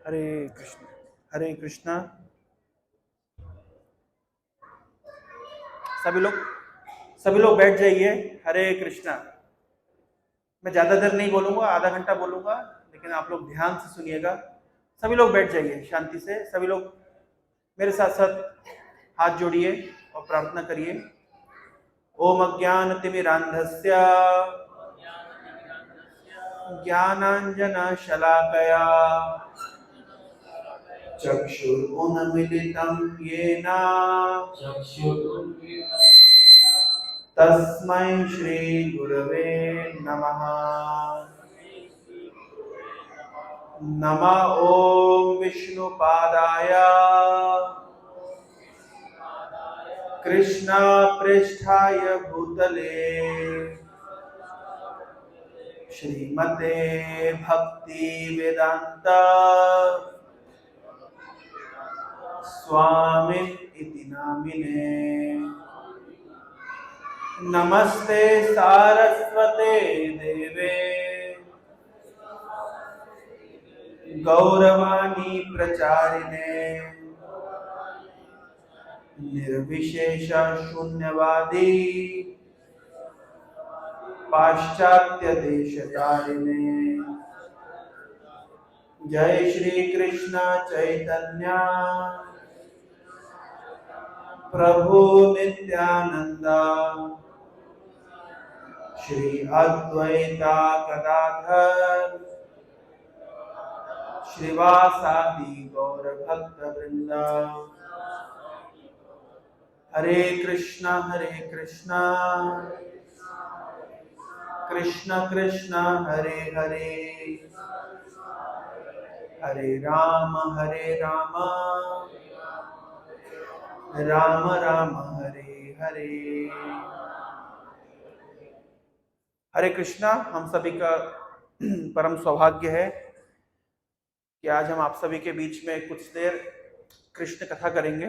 हरे कृष्ण। हरे कृष्णा। सभी लोग बैठ जाइए। हरे कृष्णा। मैं ज्यादा देर नहीं बोलूंगा, आधा घंटा बोलूंगा, लेकिन आप लोग ध्यान से सुनिएगा। सभी लोग बैठ जाइए शांति से। सभी लोग मेरे साथ साथ हाथ जोड़िए और प्रार्थना करिए। ओम अज्ञानतिमिरान्धस्य ज्ञानाञ्जनशलाकया चक्षुरुन्मीलितं येन तस्मै श्री गुरवे नमः। नमः ओम विष्णुपादाय कृष्ण पृष्ठाय भूतले श्रीमते भक्ति वेदांत स्वामी इति नामिने। नमस्ते सारस्वते देवे गौरवाणी प्रचारिणे निर्विशेष शून्यवादी पाश्चात्य देशतारिणे। जय श्री कृष्ण चैतन्य प्रभु नित्यानंद श्री अद्वैता गदाधर श्रीवासादि गौर भक्त वृंद। हरे कृष्णा कृष्ण कृष्ण हरे हरे हरे राम राम राम हरे हरे। हरे कृष्णा। हम सभी का परम सौभाग्य है कि आज हम आप सभी के बीच में कुछ देर कृष्ण कथा करेंगे।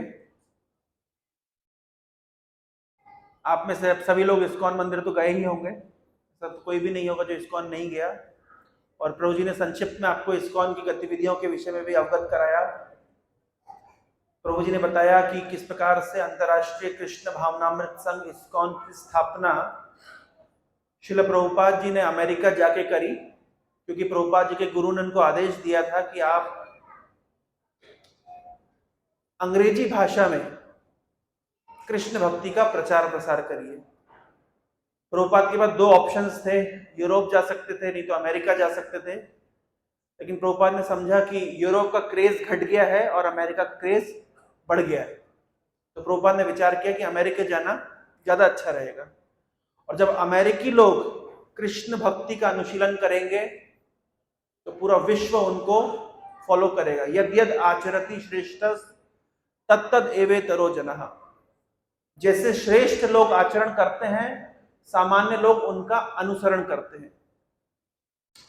आप में से सभी लोग इस्कॉन मंदिर तो गए ही होंगे, ऐसा तो कोई भी नहीं होगा जो इस्कॉन नहीं गया। और प्रभु जी ने संक्षिप्त में आपको इस्कॉन की गतिविधियों के विषय में भी अवगत कराया। प्रभु जी ने बताया कि किस प्रकार से अंतर्राष्ट्रीय कृष्ण भावनामृत संघ इस्कॉन की स्थापना श्रील प्रभुपाद जी ने अमेरिका जाके करी, क्योंकि प्रभुपाद जी के गुरु ने उनको आदेश दिया था कि आप अंग्रेजी भाषा में कृष्ण भक्ति का प्रचार प्रसार करिए। प्रभुपाद के पास दो ऑप्शंस थे, यूरोप जा सकते थे, नहीं तो अमेरिका जा सकते थे। लेकिन प्रभुपाद ने समझा कि यूरोप का क्रेज घट गया है और अमेरिका का क्रेज बढ़ गया है, तो प्रभुपाद ने विचार किया कि अमेरिका जाना ज्यादा अच्छा रहेगा। और जब अमेरिकी लोग कृष्ण भक्ति का अनुशीलन करेंगे तो पूरा विश्व उनको फॉलो करेगा। यद यद आचरति श्रेष्ठ तत्तद एवेतरो जनः। जैसे श्रेष्ठ लोग आचरण करते हैं, सामान्य लोग उनका अनुसरण करते हैं।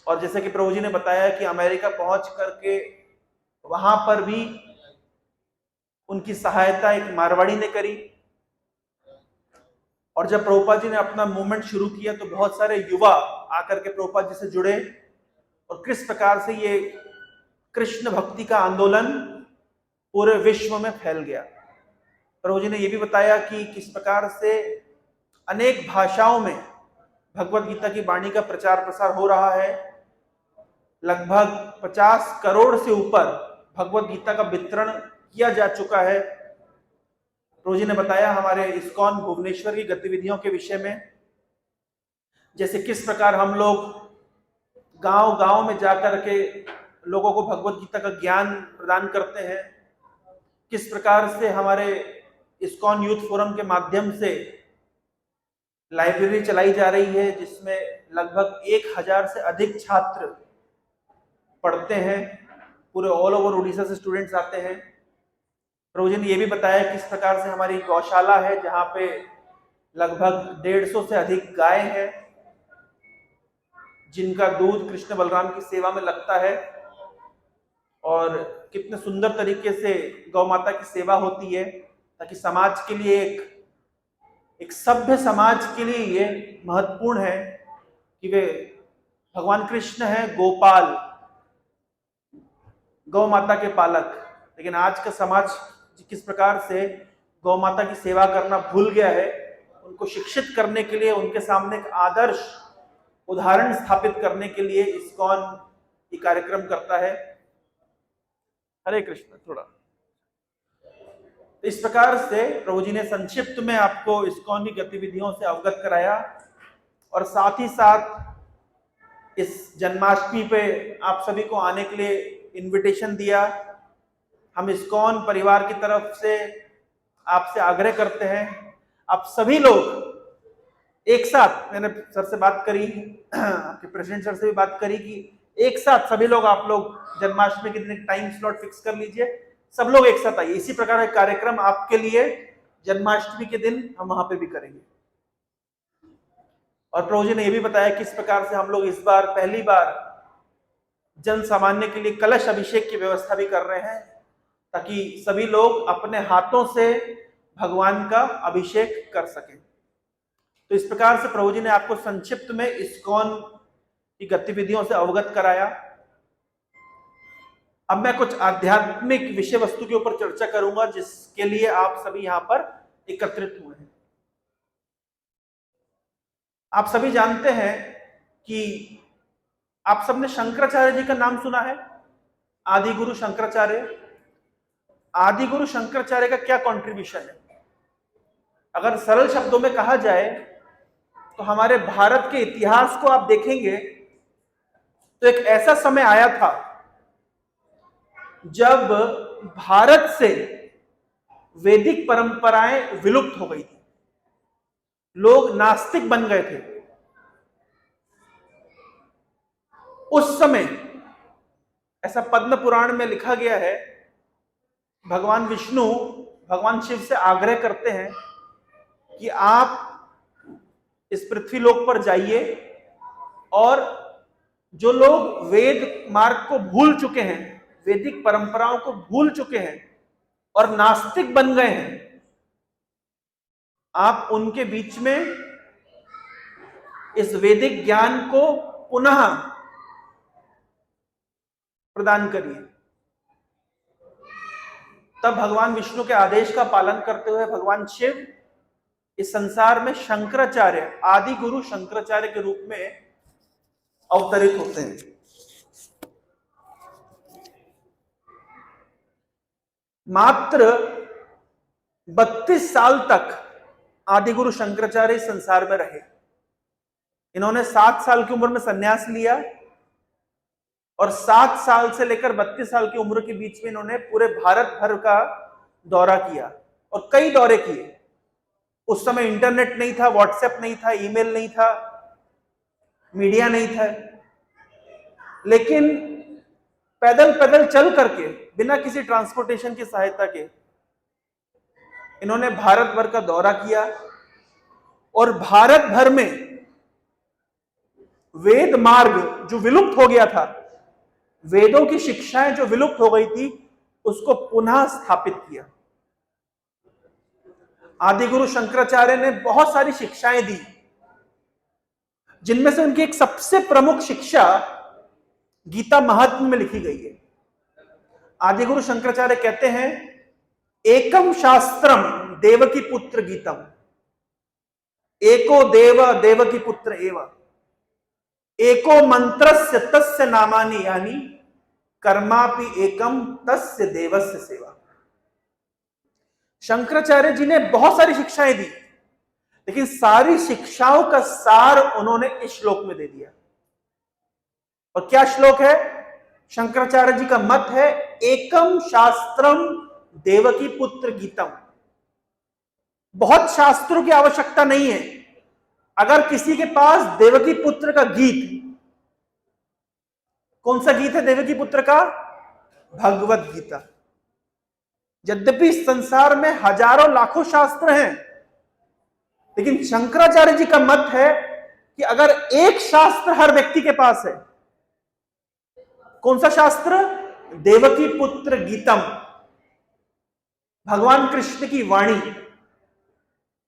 और जैसे कि प्रभु जी ने बताया कि अमेरिका पहुंच करके वहां पर भी उनकी सहायता एक मारवाड़ी ने करी। और जब प्रभुपाद जी ने अपना मूवमेंट शुरू किया तो बहुत सारे युवा आकर के प्रभुपाद जी से जुड़े, और किस प्रकार से ये कृष्ण भक्ति का आंदोलन पूरे विश्व में फैल गया। प्रभु जी ने यह भी बताया कि किस प्रकार से अनेक भाषाओं में भगवत गीता की वाणी का प्रचार प्रसार हो रहा है। लगभग 50 करोड़ से ऊपर भगवत गीता का वितरण किया जा चुका है। प्रभु जी ने बताया हमारे इस्कॉन भुवनेश्वर की गतिविधियों के विषय में, जैसे किस प्रकार हम लोग गांव गांव में जाकर के लोगों को भगवत गीता का ज्ञान प्रदान करते हैं। किस प्रकार से हमारे इस्कॉन यूथ फोरम के माध्यम से लाइब्रेरी चलाई जा रही है, जिसमें लगभग 1000 से अधिक छात्र पढ़ते हैं। पूरे ऑल ओवर उड़ीसा से स्टूडेंट्स आते हैं। प्रभु जी ने यह भी बताया किस प्रकार से हमारी गौशाला है, जहां पे लगभग 150 से अधिक गाय है, जिनका दूध कृष्ण बलराम की सेवा में लगता है। और कितने सुंदर तरीके से गौ माता की सेवा होती है, ताकि समाज के लिए एक सभ्य समाज के लिए ये महत्वपूर्ण है कि वे भगवान कृष्ण है गोपाल, गौ माता के पालक, लेकिन आज का समाज किस प्रकार से गौ माता की सेवा करना भूल गया है, उनको शिक्षित करने के लिए, उनके सामने एक आदर्श उदाहरण स्थापित करने के लिए इस्कॉन ये कार्यक्रम करता है। हरे कृष्ण। थोड़ा इस प्रकार से प्रभु जी ने संक्षिप्त में आपको इस्कॉन की गतिविधियों से अवगत कराया और साथ ही साथ इस जन्माष्टमी पे आप सभी को आने के लिए इनविटेशन दिया। हम इस्कॉन परिवार की तरफ से आपसे आग्रह करते हैं, आप सभी लोग एक साथ, मैंने सर से बात करी, आपके प्रेसिडेंट सर से भी बात करी कि एक साथ सभी लोग, आप लोग जन्माष्टमी के दिन एक टाइम स्लॉट फिक्स कर लीजिए, सब लोग एक साथ आइए। इसी प्रकार का कार्यक्रम आपके लिए जन्माष्टमी के दिन हम वहां पे भी करेंगे। और प्रभु जी ने यह भी बताया किस प्रकार से हम लोग इस बार पहली बार जन सामान्य के लिए कलश अभिषेक की व्यवस्था भी कर रहे हैं, ताकि सभी लोग अपने हाथों से भगवान का अभिषेक कर सकें। तो इस प्रकार से प्रभु जी ने आपको संक्षिप्त में इस्कॉन की गतिविधियों से अवगत कराया। अब मैं कुछ आध्यात्मिक विषय वस्तु के ऊपर चर्चा करूंगा जिसके लिए आप सभी यहां पर एकत्रित हुए हैं। आप सभी जानते हैं कि आप सबने शंकराचार्य जी का नाम सुना है, आदि गुरु शंकराचार्य। आदि गुरु शंकराचार्य का क्या कंट्रीब्यूशन है? अगर सरल शब्दों में कहा जाए तो हमारे भारत के इतिहास को आप देखेंगे तो एक ऐसा समय आया था जब भारत से वैदिक परंपराएं विलुप्त हो गई थी, लोग नास्तिक बन गए थे। उस समय ऐसा पद्म पुराण में लिखा गया है, भगवान विष्णु भगवान शिव से आग्रह करते हैं कि आप इस पृथ्वी लोक पर जाइए और जो लोग वेद मार्ग को भूल चुके हैं, वैदिक परंपराओं को भूल चुके हैं और नास्तिक बन गए हैं, आप उनके बीच में इस वैदिक ज्ञान को पुनः प्रदान करिए। तब भगवान विष्णु के आदेश का पालन करते हुए भगवान शिव इस संसार में शंकराचार्य, आदि गुरु शंकराचार्य के रूप में अवतरित होते हैं। मात्र 32 साल तक आदि गुरु शंकराचार्य इस संसार में रहे। इन्होंने 7 साल की उम्र में संन्यास लिया और 7 साल से लेकर 32 साल की उम्र के बीच में इन्होंने पूरे भारत भर का दौरा किया और कई दौरे किए। उस समय इंटरनेट नहीं था, व्हाट्सएप नहीं था, ईमेल नहीं था, मीडिया नहीं था, लेकिन पैदल पैदल चल करके, बिना किसी ट्रांसपोर्टेशन की सहायता के, इन्होंने भारत भर का दौरा किया और भारत भर में वेद मार्ग जो विलुप्त हो गया था, वेदों की शिक्षाएं जो विलुप्त हो गई थी, उसको पुनः स्थापित किया। आदि गुरु शंकराचार्य ने बहुत सारी शिक्षाएं दी, जिनमें से उनकी एक सबसे प्रमुख शिक्षा गीता महात्म्य में लिखी गई है। आदि गुरु शंकराचार्य कहते हैं, एकम शास्त्रम देवकी पुत्र गीतम, एको देव देवकी पुत्र एव, एको मंत्रस्य तस्य नामानि यानी कर्मापि एकम तस्य देवस्य सेवा। शंकराचार्य जी ने बहुत सारी शिक्षाएं दी, लेकिन सारी शिक्षाओं का सार उन्होंने इस श्लोक में दे दिया। और क्या श्लोक है? शंकराचार्य जी का मत है, एकम शास्त्रम देवकी पुत्र गीतम। बहुत शास्त्रों की आवश्यकता नहीं है। अगर किसी के पास देवकी पुत्र का गीत, कौन सा गीत है देवकी पुत्र का? भगवत गीता। यद्यपि संसार में हजारों लाखों शास्त्र हैं, लेकिन शंकराचार्य जी का मत है कि अगर एक शास्त्र हर व्यक्ति के पास है, कौन सा शास्त्र? देवकी पुत्र गीतम, भगवान कृष्ण की वाणी।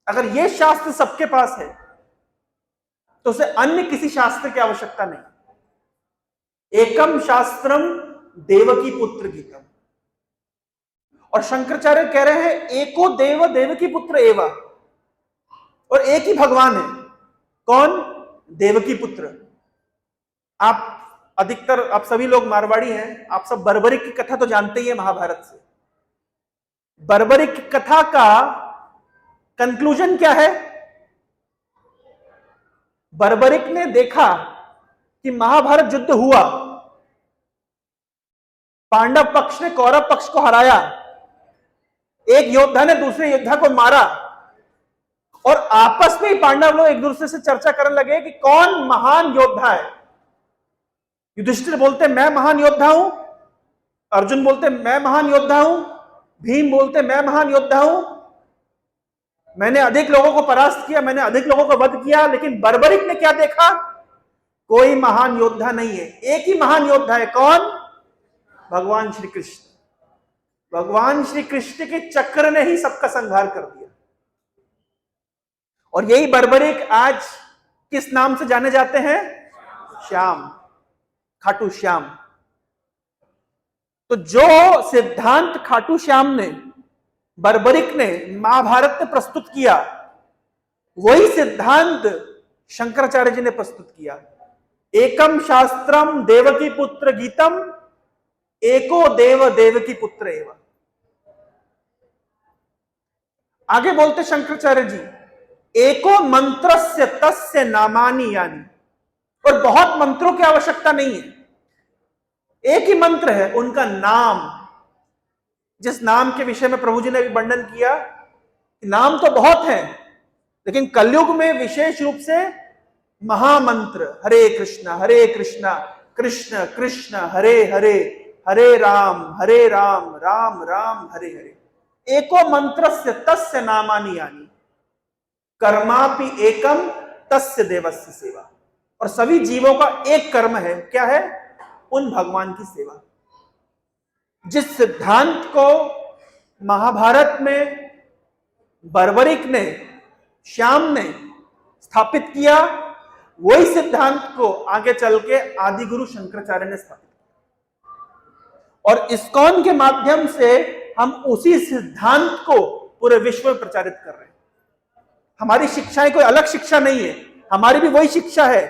अगर यह शास्त्र सबके पास है तो उसे अन्य किसी शास्त्र की आवश्यकता नहीं। एकम शास्त्रम देवकी पुत्र गीतम। और शंकराचार्य कह रहे हैं एको देव देवकी पुत्र एवा, और एक ही भगवान है। कौन? देवकी पुत्र। आप सभी लोग मारवाड़ी हैं, आप सब बर्बरिक की कथा तो जानते ही है महाभारत से। बर्बरिक की कथा का कंक्लूजन क्या है? बर्बरिक ने देखा कि महाभारत युद्ध हुआ, पांडव पक्ष ने कौरव पक्ष को हराया, एक योद्धा ने दूसरे योद्धा को मारा, और आपस में ही पांडव लोग एक दूसरे से चर्चा करने लगे कि कौन महान योद्धा है। युधिष्ठिर बोलते मैं महान योद्धा हूं, अर्जुन बोलते मैं महान योद्धा हूं, भीम बोलते मैं महान योद्धा हूं, मैंने अधिक लोगों को परास्त किया, मैंने अधिक लोगों को वध किया। लेकिन बर्बरिक ने क्या देखा? कोई महान योद्धा नहीं है, एक ही महान योद्धा है। कौन? भगवान श्री कृष्ण। भगवान श्री कृष्ण के चक्र ने ही सबका संहार कर दिया। और यही बर्बरिक आज किस नाम से जाने जाते हैं? श्याम, खाटू श्याम। तो जो सिद्धांत खाटू श्याम ने, बर्बरिक ने महाभारत में प्रस्तुत किया, वही सिद्धांत शंकराचार्य जी ने प्रस्तुत किया। एकम शास्त्रम देवकी पुत्र गीतम, एको देव देवकी पुत्र एवं। आगे बोलते शंकराचार्य जी, एको मंत्रस्य तस्य नामानि यानि। और बहुत मंत्रों की आवश्यकता नहीं है, एक ही मंत्र है, उनका नाम। जिस नाम के विषय में प्रभु जी ने भी वर्णन किया, नाम तो बहुत हैं, लेकिन कलयुग में विशेष रूप से महामंत्र हरे कृष्णा कृष्ण कृष्ण हरे हरे, हरे राम राम राम हरे हरे। एको मंत्रस्य तस्य नामानि यानि, कर्मापि एकम तस्य देवस्य सेवा। और सभी जीवों का एक कर्म है, क्या है? उन भगवान की सेवा। जिस सिद्धांत को महाभारत में बर्बरिक ने, श्याम ने स्थापित किया, वही सिद्धांत को आगे चल के आदि गुरु शंकराचार्य ने स्थापित किया। और इस्कॉन के माध्यम से हम उसी सिद्धांत को पूरे विश्व में प्रचारित कर रहे हैं। हमारी शिक्षाएं कोई अलग शिक्षा नहीं है, हमारी भी वही शिक्षा है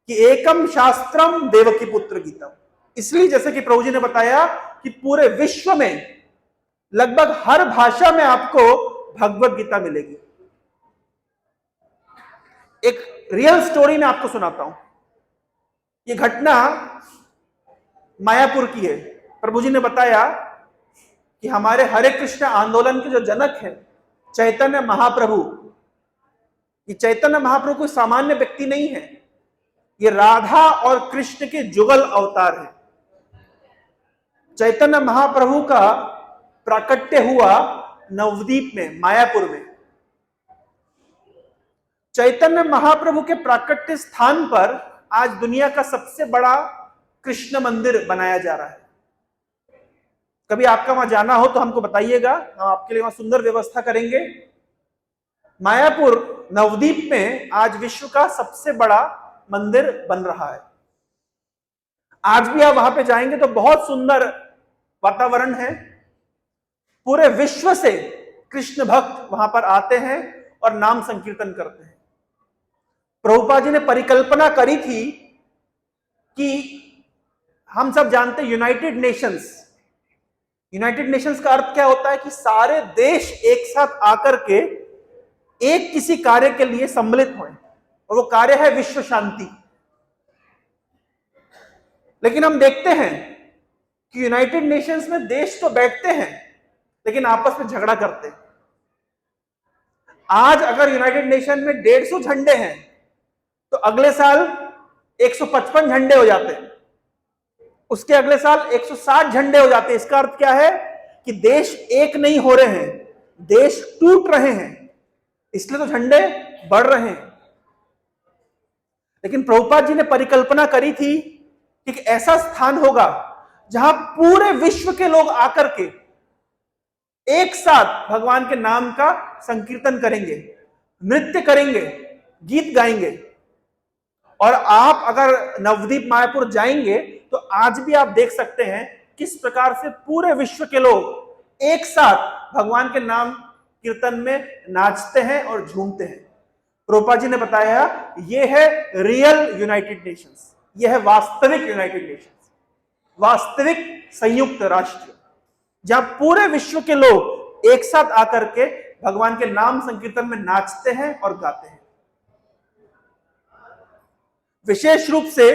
कि एकम शास्त्रम देवकी पुत्र गीतम। इसलिए जैसे कि प्रभु जी ने बताया कि पूरे विश्व में लगभग हर भाषा में आपको भगवत गीता मिलेगी। एक रियल स्टोरी मैं आपको सुनाता हूं। ये घटना मायापुर की है। प्रभु जी ने बताया कि हमारे हरे कृष्ण आंदोलन के जो जनक हैं चैतन्य महाप्रभु, ये चैतन्य महाप्रभु कोई सामान्य व्यक्ति नहीं है, ये राधा और कृष्ण के जुगल अवतार है। चैतन्य महाप्रभु का प्राकट्य हुआ नवद्वीप में, मायापुर में। चैतन्य महाप्रभु के प्राकट्य स्थान पर आज दुनिया का सबसे बड़ा कृष्ण मंदिर बनाया जा रहा है। कभी आपका वहां जाना हो तो हमको बताइएगा, हम आपके लिए वहां सुंदर व्यवस्था करेंगे। मायापुर नवद्वीप में आज विश्व का सबसे बड़ा मंदिर बन रहा है। आज भी आप वहां पे जाएंगे तो बहुत सुंदर वातावरण है। पूरे विश्व से कृष्ण भक्त वहां पर आते हैं और नाम संकीर्तन करते हैं। प्रभुपाद जी ने परिकल्पना करी थी कि हम सब जानते हैं यूनाइटेड नेशंस। यूनाइटेड नेशंस का अर्थ क्या होता है? कि सारे देश एक साथ आकर के एक किसी कार्य के लिए सम्मिलित हों, और वो कार्य है विश्व शांति। लेकिन हम देखते हैं कि यूनाइटेड नेशंस में देश तो बैठते हैं लेकिन आपस में झगड़ा करते हैं। आज अगर यूनाइटेड नेशन में 150 झंडे हैं तो अगले साल 155 झंडे हो जाते हैं, उसके अगले साल 160 झंडे हो जाते हैं। इसका अर्थ क्या है? कि देश एक नहीं हो रहे हैं, देश टूट रहे हैं, इसलिए तो झंडे बढ़ रहे हैं। लेकिन प्रभुपाद जी ने परिकल्पना करी थी कि ऐसा स्थान होगा जहां पूरे विश्व के लोग आकर के एक साथ भगवान के नाम का संकीर्तन करेंगे, नृत्य करेंगे, गीत गाएंगे। और आप अगर नवद्वीप मायापुर जाएंगे तो आज भी आप देख सकते हैं किस प्रकार से पूरे विश्व के लोग एक साथ भगवान के नाम कीर्तन में नाचते हैं और झूमते हैं। प्रभुपाद जी ने बताया ये है रियल यूनाइटेड नेशंस, ये है वास्तविक यूनाइटेड नेशंस, वास्तविक संयुक्त राष्ट्र, जहां पूरे विश्व के लोग एक साथ आकर के भगवान के नाम संकीर्तन में नाचते हैं और गाते हैं। विशेष रूप से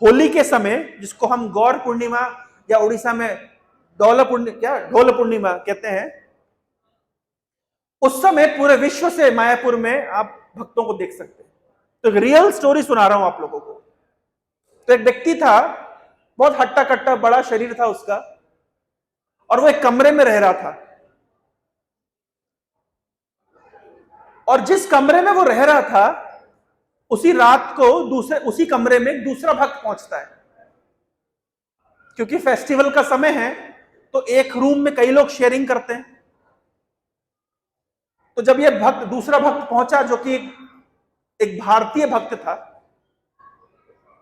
होली के समय, जिसको हम गौर पूर्णिमा या उड़ीसा में ढोल पूर्णिमा कहते हैं, उस समय पूरे विश्व से मायापुर में आप भक्तों को देख सकते हैं। तो एक रियल स्टोरी सुना रहा हूं आप लोगों को। तो एक व्यक्ति था, बहुत हट्टा कट्टा बड़ा शरीर था उसका, और वो एक कमरे में रह रहा था। और जिस कमरे में वो रह रहा था, उसी रात को उसी कमरे में एक दूसरा भक्त पहुंचता है। क्योंकि फेस्टिवल का समय है तो एक रूम में कई लोग शेयरिंग करते हैं। तो जब ये दूसरा भक्त पहुंचा, जो कि एक भारतीय भक्त था,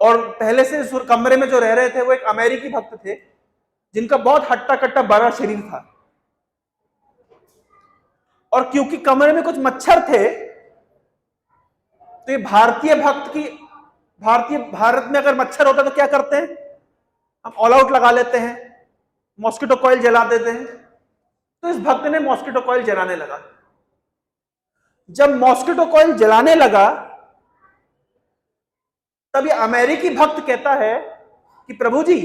और पहले से इस कमरे में जो रह रहे थे वो एक अमेरिकी भक्त थे, जिनका बहुत हट्टा कट्टा बड़ा शरीर था। और क्योंकि कमरे में कुछ मच्छर थे, तो ये भारत में अगर मच्छर होता तो क्या करते हैं, हम ऑल आउट लगा लेते हैं, मॉस्किटो कॉइल जला देते हैं। तो इस भक्त ने मॉस्किटो कॉइल जलाने लगा। जब मॉस्किटो कॉइल जलाने लगा, तब ये अमेरिकी भक्त कहता है कि प्रभु जी,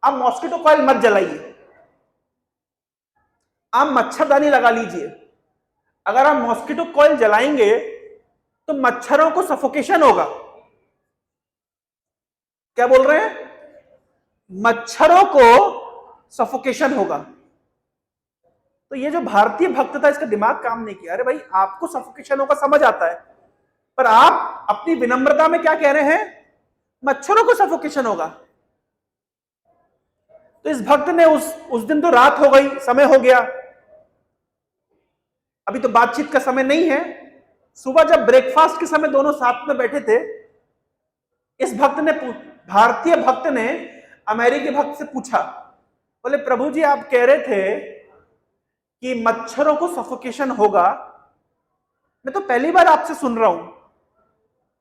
आप मॉस्किटो कॉइल मत जलाइए, आप मच्छरदानी लगा लीजिए। अगर आप मॉस्किटो कॉइल जलाएंगे तो मच्छरों को सफोकेशन होगा। क्या बोल रहे हैं? मच्छरों को सफोकेशन होगा। तो ये जो भारतीय भक्त था, इसका दिमाग काम नहीं किया। अरे भाई, आपको सफोकेशन होगा समझ आता है, पर आप अपनी विनम्रता में क्या कह रहे हैं? मच्छरों को सफोकेशन होगा। तो इस भक्त ने उस दिन तो रात हो गई, समय हो गया, अभी तो बातचीत का समय नहीं है। सुबह जब ब्रेकफास्ट के समय दोनों साथ में बैठे थे, इस भारतीय भक्त ने अमेरिकी भक्त से पूछा, बोले प्रभु जी, आप कह रहे थे कि मच्छरों को सफोकेशन होगा, मैं तो पहली बार आपसे सुन रहा हूं।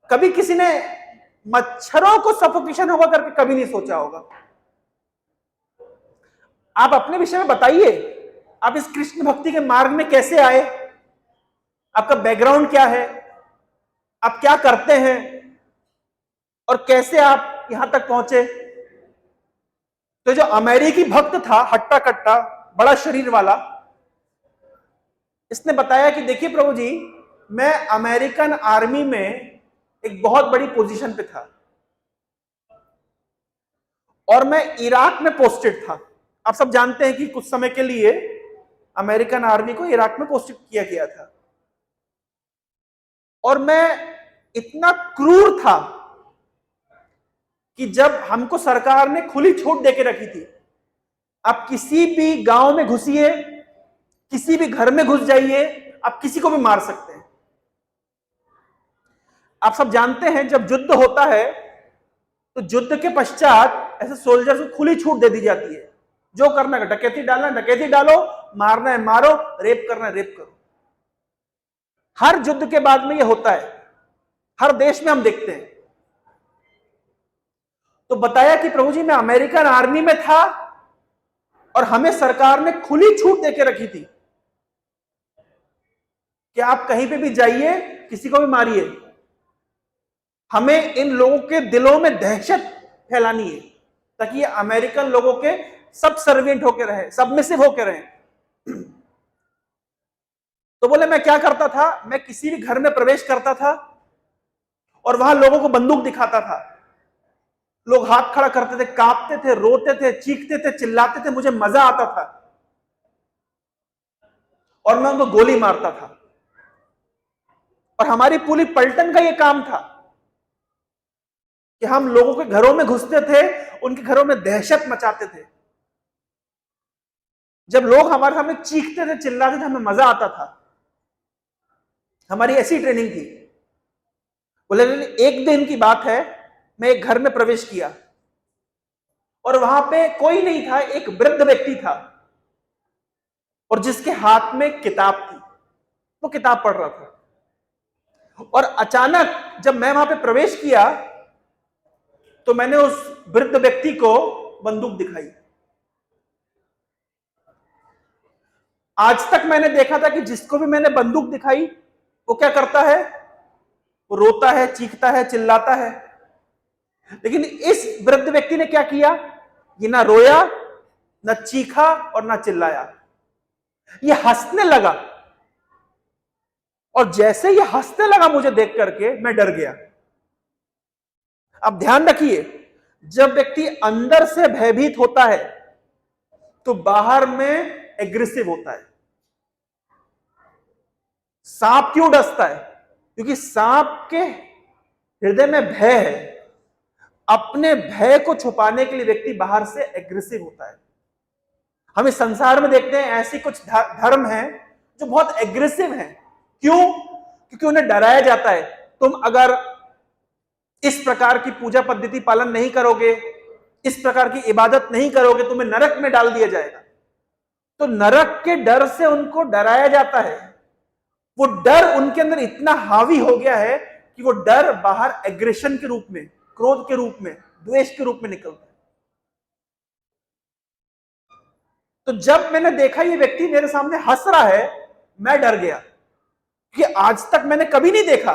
कभी किसी ने मच्छरों को सफोकेशन होगा करके कभी नहीं सोचा होगा। आप अपने विषय में बताइए, आप इस कृष्ण भक्ति के मार्ग में कैसे आए, आपका बैकग्राउंड क्या है, आप क्या करते हैं, और कैसे आप यहां तक पहुंचे। तो जो अमेरिकी भक्त था, हट्टा कट्टा बड़ा शरीर वाला, इसने बताया कि देखिए प्रभु जी, मैं अमेरिकन आर्मी में एक बहुत बड़ी पोजीशन पे था, और मैं इराक में पोस्टेड था। आप सब जानते हैं कि कुछ समय के लिए अमेरिकन आर्मी को इराक में पोस्टेड किया गया था। और मैं इतना क्रूर था कि जब हमको सरकार ने खुली छूट देके रखी थी, आप किसी भी गांव में घुसिए, किसी भी घर में घुस जाइए, आप किसी को भी मार सकते हैं। आप सब जानते हैं जब युद्ध होता है तो युद्ध के पश्चात ऐसे सोल्जर्स को खुली छूट दे दी जाती है, जो करना है, डकैती डालना डकैती डालो, मारना है मारो, रेप करना है रेप करो। हर युद्ध के बाद में यह होता है, हर देश में हम देखते हैं। तो बताया कि प्रभु जी, मैं अमेरिकन आर्मी में था और हमें सरकार ने खुली छूट देके रखी थी कि आप कहीं पे भी जाइए, किसी को भी मारिए। हमें इन लोगों के दिलों में दहशत फैलानी है ताकि ये अमेरिकन लोगों के सब सर्वेंट होकर रहे, सबमिसिव होकर रहे। तो बोले मैं क्या करता था, मैं किसी भी घर में प्रवेश करता था और वहां लोगों को बंदूक दिखाता था। लोग हाथ खड़ा करते थे, कांपते थे, रोते थे, चीखते थे, चिल्लाते थे, मुझे मजा आता था और मैं उनको गोली मारता था। और हमारी पूरी पलटन का यह काम था कि हम लोगों के घरों में घुसते थे, उनके घरों में दहशत मचाते थे। जब लोग हमारे सामने चीखते थे, चिल्लाते थे, हमें मजा आता था। हमारी ऐसी ट्रेनिंग थी। बोले एक दिन की बात है, मैं एक घर में प्रवेश किया और वहां पे कोई नहीं था, एक वृद्ध व्यक्ति था और जिसके हाथ में किताब थी, वो किताब पढ़ रहा था। और अचानक जब मैं वहां पे प्रवेश किया तो मैंने उस वृद्ध व्यक्ति को बंदूक दिखाई। आज तक मैंने देखा था कि जिसको भी मैंने बंदूक दिखाई वो क्या करता है, वो रोता है, चीखता है, चिल्लाता है। लेकिन इस वृद्ध व्यक्ति ने क्या किया, ये ना रोया, ना चीखा और ना चिल्लाया, ये हंसने लगा। और जैसे ये हंसने लगा मुझे देख करके मैं डर गया। अब ध्यान रखिए, जब व्यक्ति अंदर से भयभीत होता है तो बाहर में एग्रेसिव होता है। सांप क्यों डसता है? क्योंकि सांप के हृदय में भय है। अपने भय को छुपाने के लिए व्यक्ति बाहर से एग्रेसिव होता है। हम इस संसार में देखते हैं ऐसी कुछ धर्म हैं जो बहुत एग्रेसिव हैं। क्यों? क्योंकि उन्हें डराया जाता है, तुम अगर इस प्रकार की पूजा पद्धति पालन नहीं करोगे, इस प्रकार की इबादत नहीं करोगे, तुम्हें नरक में डाल दिया जाएगा। तो नरक के डर से उनको डराया जाता है। वो डर उनके अंदर इतना हावी हो गया है कि वो डर बाहर एग्रेशन के रूप में, क्रोध के रूप में, द्वेष के रूप में निकलता है। तो जब मैंने देखा ये व्यक्ति मेरे सामने हंस रहा है, मैं डर गया कि आज तक मैंने कभी नहीं देखा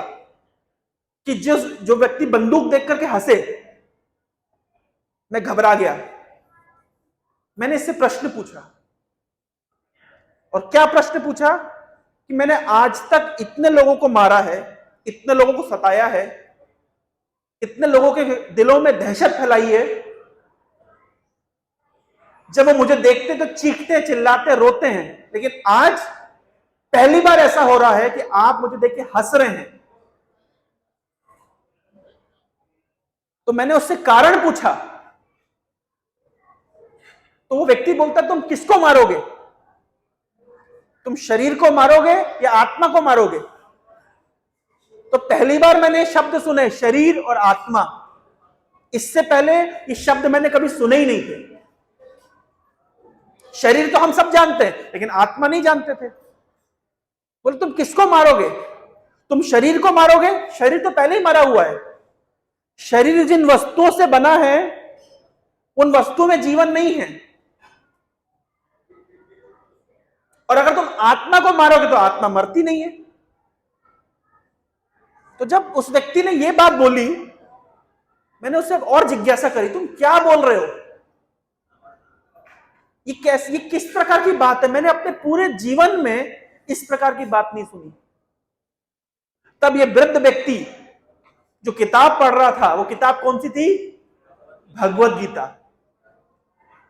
कि जो व्यक्ति बंदूक देख करके हंसे। मैं घबरा गया। मैंने इससे प्रश्न पूछा, और क्या प्रश्न पूछा कि मैंने आज तक इतने लोगों को मारा है, इतने लोगों को सताया है, इतने लोगों के दिलों में दहशत फैलाई है, जब वो मुझे देखते तो चीखते, चिल्लाते, रोते हैं, लेकिन आज पहली बार ऐसा हो रहा है कि आप मुझे देख के हंस रहे हैं। तो मैंने उससे कारण पूछा, तो वो व्यक्ति बोलता, तुम किसको मारोगे? तुम शरीर को मारोगे या आत्मा को मारोगे? तो पहली बार मैंने शब्द सुने, शरीर और आत्मा। इससे पहले ये शब्द मैंने कभी सुने ही नहीं थे। शरीर तो हम सब जानते हैं, लेकिन आत्मा नहीं जानते थे। बोले तुम किसको मारोगे? तुम शरीर को मारोगे? शरीर तो पहले ही मरा हुआ है। शरीर जिन वस्तुओं से बना है उन वस्तुओं में जीवन नहीं है। और अगर तुम आत्मा को मारोगे तो आत्मा मरती नहीं है। तो जब उस व्यक्ति ने यह बात बोली, मैंने उससे और जिज्ञासा करी, तुम क्या बोल रहे हो? ये किस प्रकार की बात है? मैंने अपने पूरे जीवन में इस प्रकार की बात नहीं सुनी। तब ये वृद्ध व्यक्ति जो किताब पढ़ रहा था, वो किताब कौन सी थी? भगवत गीता।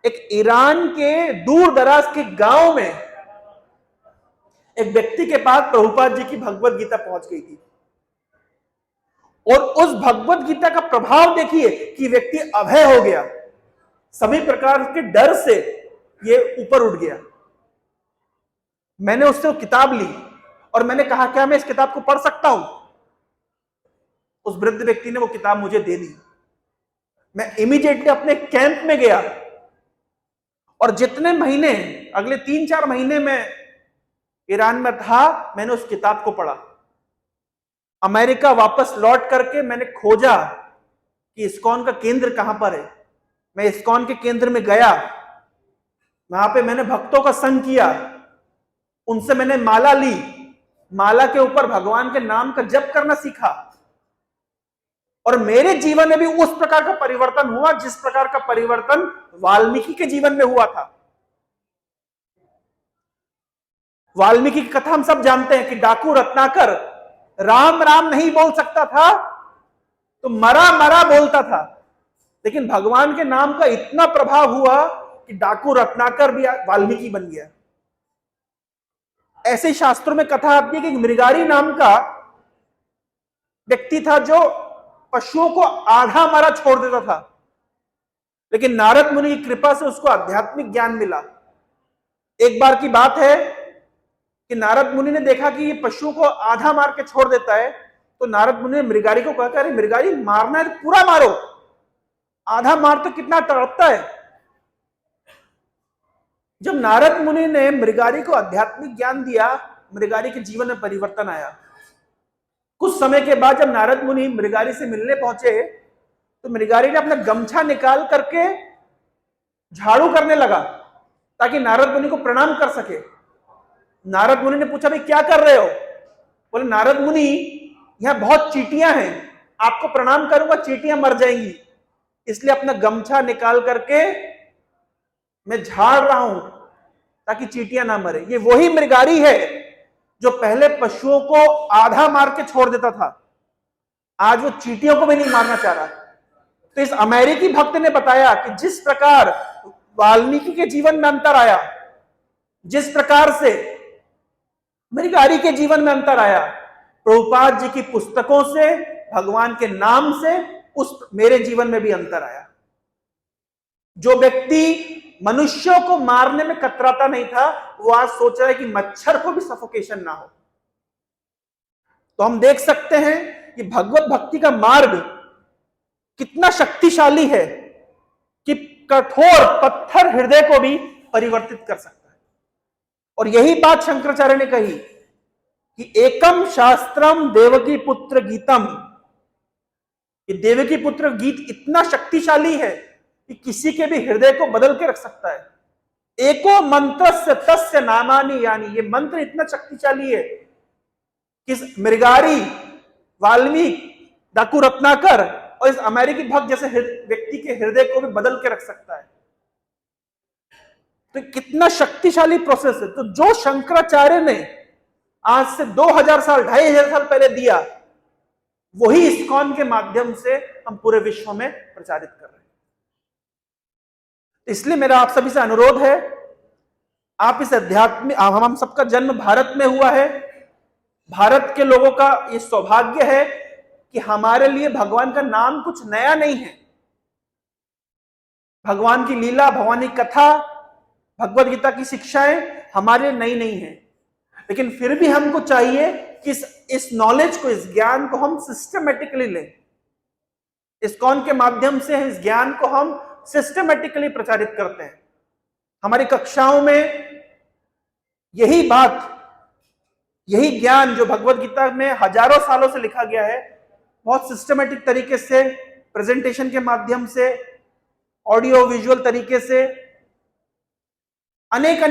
एक ईरान के दूर दराज के गांव में एक व्यक्ति के पास प्रभुपाद जी की भगवत गीता पहुंच गई थी, और उस भगवत गीता का प्रभाव देखिए कि व्यक्ति अभय हो गया। सभी प्रकार के डर से ये ऊपर उठ गया। मैंने उससे वो किताब ली और मैंने कहा, क्या मैं इस किताब को पढ़ सकता हूं? उस वृद्ध व्यक्ति ने वो किताब मुझे दे दी। मैं इमीडिएटली अपने कैंप में गया, और जितने महीने, अगले 3-4 महीने में ईरान में था, मैंने उस किताब को पढ़ा। अमेरिका वापस लौट करके मैंने खोजा कि इस्कॉन का केंद्र कहां पर है। मैं इस्कॉन के केंद्र में गया, वहां पे मैंने भक्तों का संग किया, उनसे मैंने माला ली, माला के ऊपर भगवान के नाम का जप करना सीखा, और मेरे जीवन में भी उस प्रकार का परिवर्तन हुआ जिस प्रकार का परिवर्तन वाल्मीकि के जीवन में हुआ था। वाल्मीकि की कथा हम सब जानते हैं कि डाकू रत्नाकर राम राम नहीं बोल सकता था तो मरा मरा बोलता था, लेकिन भगवान के नाम का इतना प्रभाव हुआ कि डाकू रत्नाकर भी वाल्मीकि बन गया। ऐसे शास्त्रों में कथा आती है कि मृगारी नाम का व्यक्ति था जो पशुओं को आधा मरा छोड़ देता था, लेकिन नारद मुनि की कृपा से उसको आध्यात्मिक ज्ञान मिला। एक बार की बात है कि नारद मुनि ने देखा कि ये पशुओं को आधा मार के छोड़ देता है, तो नारद मुनि ने मृगारी को कहा, अरे मृगारी, मारना है तो पूरा मारो। आधा मार्ग तो कितना तड़पता है। जब नारद मुनि ने मृगारी को आध्यात्मिक ज्ञान दिया, मृगारी के जीवन में परिवर्तन आया। कुछ समय के बाद जब नारद मुनि मृगारी से मिलने पहुंचे तो मृगारी ने अपना गमछा निकाल करके झाड़ू करने लगा ताकि नारद मुनि को प्रणाम कर सके। नारद मुनि ने पूछा, भाई क्या कर रहे हो? बोले, नारद मुनि यहां बहुत चींटियां हैं, आपको प्रणाम करूंगा चींटियां मर जाएंगी, इसलिए अपना गमछा निकाल करके मैं झाड़ रहा हूं ताकि चींटियां ना मरे। ये वही मृगारी है जो पहले पशुओं को आधा मार के छोड़ देता था, आज वो चींटियों को भी नहीं मारना चाह रहा। तो इस अमेरिकी भक्त ने बताया कि जिस प्रकार वाल्मीकि के जीवन में अंतर आया, जिस प्रकार से मृगारी के जीवन में अंतर आया, प्रभुपाद जी की पुस्तकों से, भगवान के नाम से उस मेरे जीवन में भी अंतर आया। जो व्यक्ति मनुष्यों को मारने में कतराता नहीं था, वो आज सोच रहा है कि मच्छर को भी सफोकेशन ना हो। तो हम देख सकते हैं कि भगवत भक्ति का मार्ग कितना शक्तिशाली है कि कठोर पत्थर हृदय को भी परिवर्तित कर सकता है। और यही बात शंकराचार्य ने कही कि एकम शास्त्रम देवकी पुत्र गीतम, कि देवकी पुत्र गीत इतना शक्तिशाली है कि किसी के भी हृदय को बदल के रख सकता है। एको मंत्र से तस्य नामानि यानी, ये मंत्र इतना शक्तिशाली है कि मृगारी, वाल्मीकि, डाकू रत्नाकर और इस अमेरिकी भक्त जैसे व्यक्ति के हृदय को भी बदल के रख सकता है। तो कितना शक्तिशाली प्रोसेस है। तो जो शंकराचार्य ने आज से 2000 साल, 2500 साल पहले दिया, वही इस्कॉन के माध्यम से हम पूरे विश्व में प्रचारित कर रहे हैं। इसलिए मेरा आप सभी से अनुरोध है, आप इस अध्यात्म, हम सबका जन्म भारत में हुआ है, भारत के लोगों का ये सौभाग्य है कि हमारे लिए भगवान का नाम कुछ नया नहीं है। भगवान की लीला, भगवान की कथा, भगवद गीता की शिक्षाएं हमारे लिए नई नहीं है, लेकिन फिर भी हमको चाहिए कि इस नॉलेज को, इस ज्ञान को हम सिस्टमेटिकली लें। इस्कॉन के माध्यम से इस ज्ञान को हम सिस्टमेटिकली प्रचारित करते हैं। हमारी कक्षाओं में यही बात, यही ज्ञान जो भगवद गीता में हजारों सालों से लिखा गया है, बहुत सिस्टमेटिक तरीके से, प्रेजेंटेशन के माध्यम से, ऑडियो विजुअल तरीके से, अनेक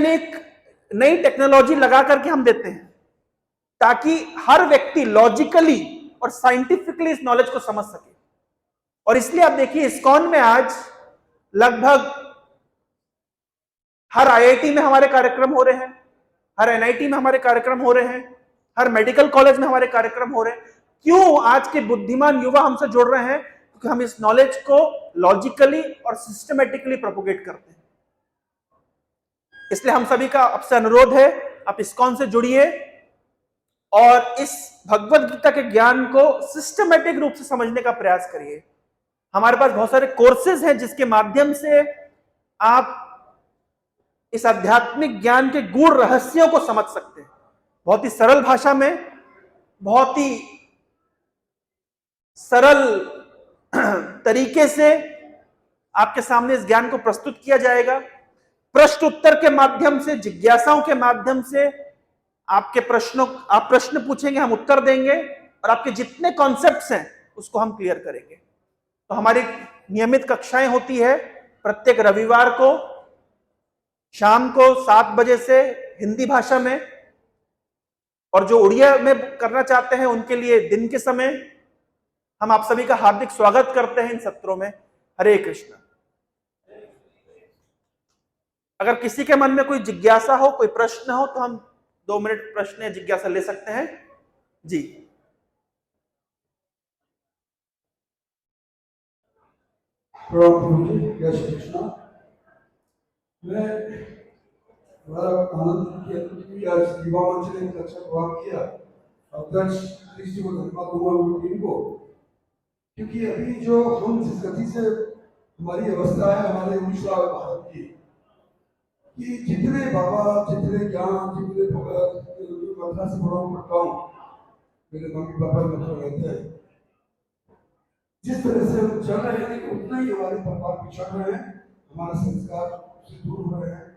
नई टेक्नोलॉजी लगा करके हम देते हैं ताकि हर व्यक्ति लॉजिकली और साइंटिफिकली इस नॉलेज को समझ सके। और इसलिए आप देखिए, इस्कॉन में आज लगभग हर आईआईटी में हमारे कार्यक्रम हो रहे हैं, हर एनआईटी में हमारे कार्यक्रम हो रहे हैं, हर मेडिकल कॉलेज में हमारे कार्यक्रम हो रहे हैं। क्यों? आज के बुद्धिमान युवा हमसे जुड़ रहे हैं क्योंकि हम इस नॉलेज को लॉजिकली और सिस्टमेटिकली प्रोपोगेट करते हैं। इसलिए हम सभी का आपसे अनुरोध है, आप इस्कॉन से जुड़िए और इस भगवद गीता के ज्ञान को सिस्टमेटिक रूप से समझने का प्रयास करिए। हमारे पास बहुत सारे कोर्सेज हैं जिसके माध्यम से आप इस आध्यात्मिक ज्ञान के गूढ़ रहस्यों को समझ सकते हैं। बहुत ही सरल भाषा में, बहुत ही सरल तरीके से आपके सामने इस ज्ञान को प्रस्तुत किया जाएगा। प्रश्न उत्तर के माध्यम से, जिज्ञासाओं के माध्यम से आप प्रश्न पूछेंगे, हम उत्तर देंगे और आपके जितने कॉन्सेप्ट्स हैं उसको हम क्लियर करेंगे। तो हमारी नियमित कक्षाएं होती है प्रत्येक रविवार को शाम को 7 बजे से हिंदी भाषा में, और जो उड़िया में करना चाहते हैं उनके लिए दिन के समय। हम आप सभी का हार्दिक स्वागत करते हैं इन सत्रों में। हरे कृष्ण। अगर किसी के मन में कोई जिज्ञासा हो, कोई प्रश्न हो, तो हम 2 मिनट प्रश्न या जिज्ञासा ले सकते हैं। जी, जय श्री कृष्ण। मैं बड़ा आनंद किया कि आज युवा मंच ने एक अच्छा प्रभाव किया। अध्यक्ष जी को धन्यवाद दूंगा उन टीम को, क्योंकि अभी जो हम जिस गति से हमारी अवस्था है हमारे उड़ीसा और भारत की, कि जितने बाबा, जितने ज्ञान, जितने भगत, मथुरा से बड़ा पढ़ता हूँ, मेरे मम्मी पापा मथुरा रहते हैं, जिस तरह से हम चल रहे हैं उतना ही हमारे परिवार पिछड़ रहे हैं, हमारे संस्कार से दूर हो रहे हैं।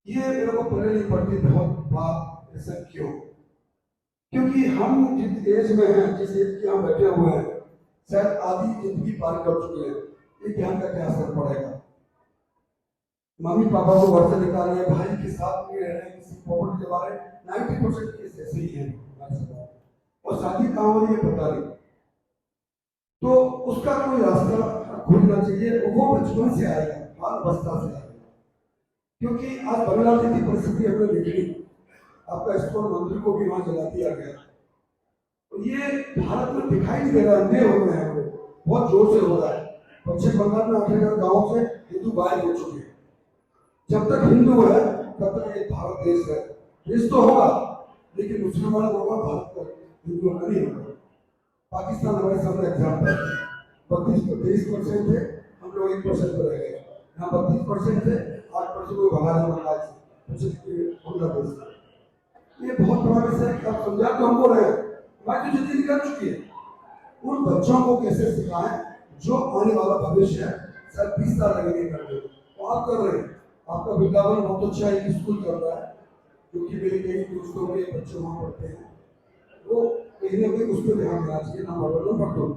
ये मेरे को पहले नहीं पड़ती बहुत बात, ऐसा क्यों? क्योंकि हम जिस एज में हैं, जिस एज के हम बैठे हुए हैं, शायद आधी जिंदगी पार कर चुके हैं। ये ज्ञान का क्या असर पड़ेगा? मम्मी पापा को घर से निकाल रहे हैं, भाई के साथ नहीं रह रहे हैं, किसी प्रॉपर्टी के बारे में 90% केस ऐसे ही है हमारे समाज, और शादी कहाँ हो रही है पता नहीं। तो उसका कोई रास्ता खोजना चाहिए, वो बचपन से आएगा, बाल अवस्था से आएगा। क्योंकि आज बांग्लादेश की परिस्थिति हमने देखी, आपका इस्कॉन मंदिर को भी वहां जला दिया गया। तो ये भारत में दिखाई नहीं दे रहा, अंधे हो गए हैं हम लोग, बहुत जोर से हो रहा है। पश्चिम बंगाल में 8,000 गाँव से हिंदू गायब हो चुके हैं। जब तक हिंदू है तब तक ये भारत देश है। देश तो होगा लेकिन मुसलमान होगा, भारत का हिंदुओं का नहीं होगा। पाकिस्तान हमारे सामने एग्जाम्पल है, 23% थे, हम लोग 1% पर रह गए। यहाँ 32% थे, 8% को भगा दिया बांग्लादेश से। ये बहुत बड़ा विषय है कि आप समझा तो हमको रहे, हमारी तो जिंदगी निकल चुकी है। उन बच्चों को कैसे सिखाएं जो आने वाला भविष्य है, सर 20 साल लगेंगे करने, तो आप कर रहे हैं। आपका वृंदावन बहुत अच्छा एक स्कूल चल रहा है, जो कि मेरे कई दोस्तों के बच्चे वहाँ पढ़ते हैं, वो कहीं ना कहीं उस पर ध्यान देना चाहिए। नंबर 2,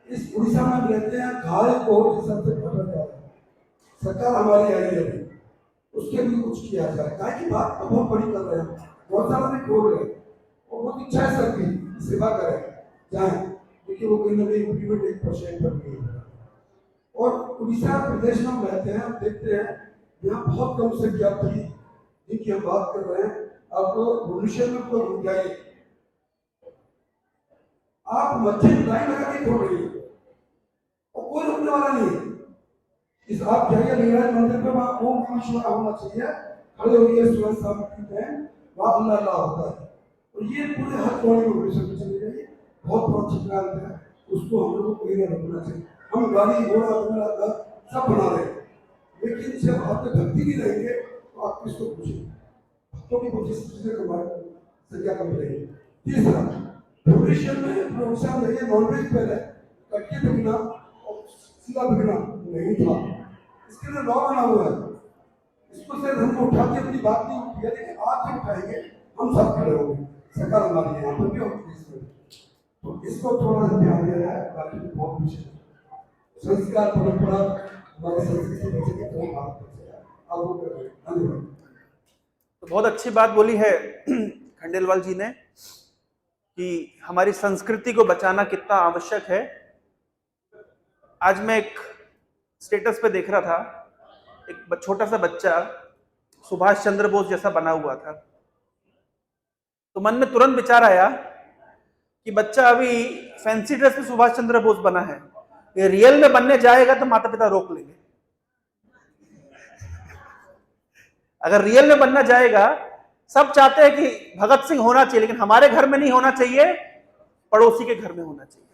इस उड़ीसा में रहते हैं, गाय को जिस सबसे भटक जा रहा है, सरकार हमारी आई है, उसके भी कुछ किया जाए। गाय की बात तो बहुत बड़ी कर रहे हैं, बहुत सारा भी खोल रहे हैं, और बहुत इच्छा है सबकी सेवा करें जाए, लेकिन वो कहीं ना कहीं इम्प्लीमेंट 1% पर नहीं है। और उड़ीसा प्रदेश में हम रहते हैं, हम देखते हैं यहाँ बहुत कम संख्या थी जिनकी हम बात कर रहे हैं। आपको भविष्य में कोई रुक जाए, आप मस्जिद लाइन लगा के खोल रही है और कोई रुकने वाला नहीं है। इस आप जाइए लिंगराज मंदिर पे, वहाँ ओम नमः शिवाय होना चाहिए, खड़े होइए, सूरज सामने हैं, वहाँ अल्लाह अल्लाह होता है। और ये पूरे हर कोने में उड़ीसा में चले जाइए, बहुत बड़ा चित्रांत है, उसको हम लोग को कहीं ना रोकना चाहिए। हम गाड़ी घोड़ा सब बना रहे हैं, लेकिन जब आप में भक्ति नहीं रहेंगे तो आप किसको पूछेंगे? भक्तों की कोशिश संख्या कम रहेगी। तीसरा, भविष्य में प्रोत्साहन रहिए, नॉनवेज पहले कट्टे बिकना और सीधा बिकना नहीं था, इसके लिए लॉ बना हुआ है। इसको से हम उठाते अपनी बात नहीं उठी है, लेकिन आप जब उठाएंगे हम सब खड़े होंगे, सरकार हमारी है यहाँ पर भी होगी इसमें। तो इसको थोड़ा सा ध्यान दे रहा है, बाकी तो बहुत कुछ है। संस्कार परंपरा हमारे संस्कृति बचेगी तो हम भारत बचेगा। अब वो कर रहे हैं। धन्यवाद। तो बहुत अच्छी बात बोली है खंडेलवाल जी ने कि हमारी संस्कृति को बचाना कितना आवश्यक है। आज मैं एक स्टेटस पे देख रहा था, एक छोटा सा बच्चा सुभाष चंद्र बोस जैसा बना हुआ था, तो मन में तुरंत विचार आया कि बच्चा अभी फैंसी ड्रेस में सुभाष चंद्र बोस बना है, ये रियल में बनने जाएगा तो माता पिता रोक लेंगे। अगर रियल में बनना जाएगा, सब चाहते हैं कि भगत सिंह होना चाहिए, लेकिन हमारे घर में नहीं होना चाहिए, पड़ोसी के घर में होना चाहिए।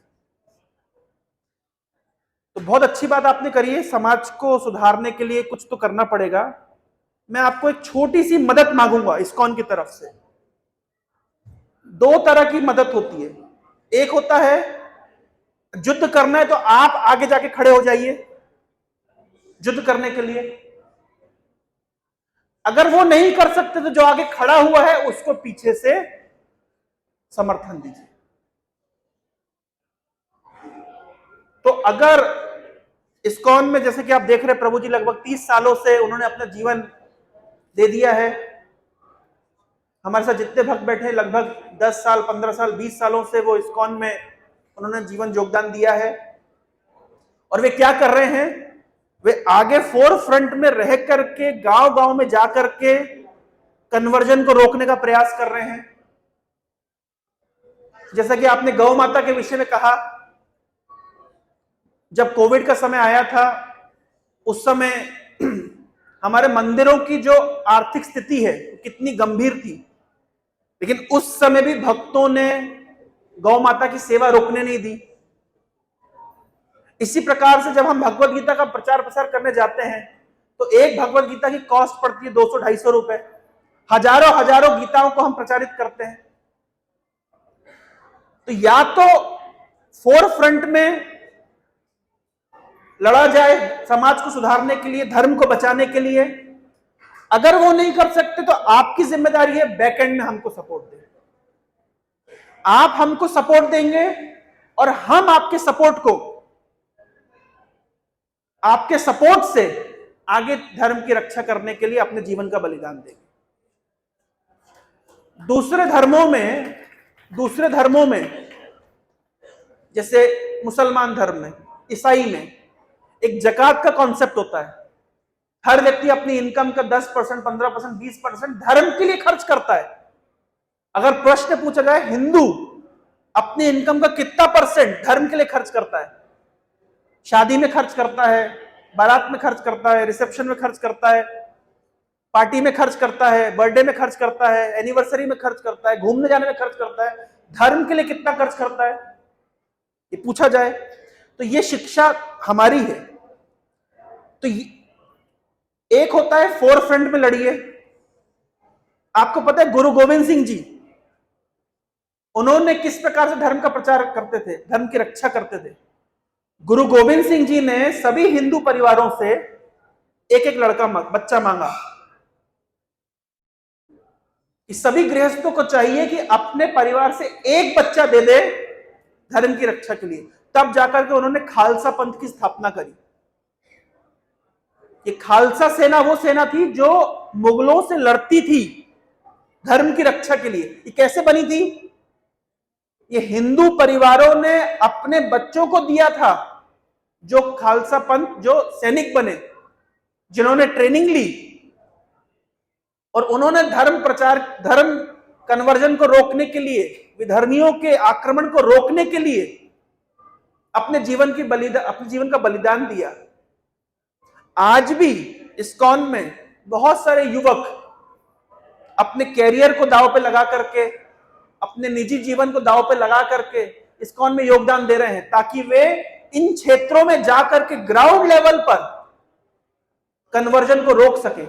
तो बहुत अच्छी बात आपने करी है, समाज को सुधारने के लिए कुछ तो करना पड़ेगा। मैं आपको एक छोटी सी मदद मांगूंगा इस्कॉन की तरफ से। 2 तरह की मदद होती है, एक होता है युद्ध करना है तो आप आगे जाके खड़े हो जाइए युद्ध करने के लिए। अगर वो नहीं कर सकते तो जो आगे खड़ा हुआ है उसको पीछे से समर्थन दीजिए। तो अगर इस्कॉन में जैसे कि आप देख रहे हैं, प्रभु जी लगभग 30 सालों से उन्होंने अपना जीवन दे दिया है। हमारे साथ जितने भक्त बैठे हैं, लगभग 10 साल 15 साल 20 सालों से वो इस्कॉन में उन्होंने जीवन योगदान दिया है। और वे क्या कर रहे हैं, वे आगे फोर फ्रंट में रह करके गांव गांव में जाकर के कन्वर्जन को रोकने का प्रयास कर रहे हैं। जैसा कि आपने गौ माता के विषय में कहा, जब कोविड का समय आया था उस समय हमारे मंदिरों की जो आर्थिक स्थिति है कितनी गंभीर थी, लेकिन उस समय भी भक्तों ने गौ माता की सेवा रोकने नहीं दी। इसी प्रकार से जब हम भगवत गीता का प्रचार प्रसार करने जाते हैं तो एक भगवत गीता की कॉस्ट पड़ती है 200-250 रुपए। हजारों गीताओं को हम प्रचारित करते हैं। तो या तो फोर फ्रंट में लड़ा जाए समाज को सुधारने के लिए, धर्म को बचाने के लिए। अगर वो नहीं कर सकते तो आपकी जिम्मेदारी है बैक एंड में हमको सपोर्ट दें। आप हमको सपोर्ट देंगे और हम आपके सपोर्ट को, आपके सपोर्ट से आगे धर्म की रक्षा करने के लिए अपने जीवन का बलिदान देंगे। दूसरे धर्मों में जैसे मुसलमान धर्म में, ईसाई में एक ज़कात का कॉन्सेप्ट होता है। हर व्यक्ति अपनी इनकम का 10%, 15%, 20% धर्म के लिए खर्च करता है। अगर प्रश्न पूछा जाए हिंदू अपनी इनकम का कितना परसेंट धर्म के लिए खर्च करता है, शादी में खर्च करता है, बारात में खर्च करता है, रिसेप्शन में खर्च करता है, पार्टी में खर्च करता है, बर्थडे में खर्च करता है, एनिवर्सरी में खर्च करता है, घूमने जाने में खर्च करता है, धर्म के लिए कितना खर्च करता है ये पूछा जाए तो ये शिक्षा हमारी है। तो एक होता है फोर फ्रंट में लड़िए। आपको पता है गुरु गोविंद सिंह जी, उन्होंने किस प्रकार से धर्म का प्रचार करते थे, धर्म की रक्षा करते थे। गुरु गोविंद सिंह जी ने सभी हिंदू परिवारों से एक एक बच्चा मांगा कि सभी गृहस्थों को चाहिए कि अपने परिवार से एक बच्चा दे दे धर्म की रक्षा के लिए। तब जाकर के उन्होंने खालसा पंथ की स्थापना करी। ये खालसा सेना वो सेना थी जो मुगलों से लड़ती थी धर्म की रक्षा के लिए। ये कैसे बनी थी? ये हिंदू परिवारों ने अपने बच्चों को दिया था जो खालसा पंथ, जो सैनिक बने, जिन्होंने ट्रेनिंग ली, और उन्होंने धर्म कन्वर्जन को रोकने के लिए, विधर्मियों के आक्रमण को रोकने के लिए अपने जीवन का बलिदान दिया। आज भी इस्कॉन में बहुत सारे युवक अपने कैरियर को दांव पे लगा करके, अपने निजी जीवन को दांव पे लगा करके इस्कॉन में योगदान दे रहे हैं ताकि वे इन क्षेत्रों में जाकर के ग्राउंड लेवल पर कन्वर्जन को रोक सके।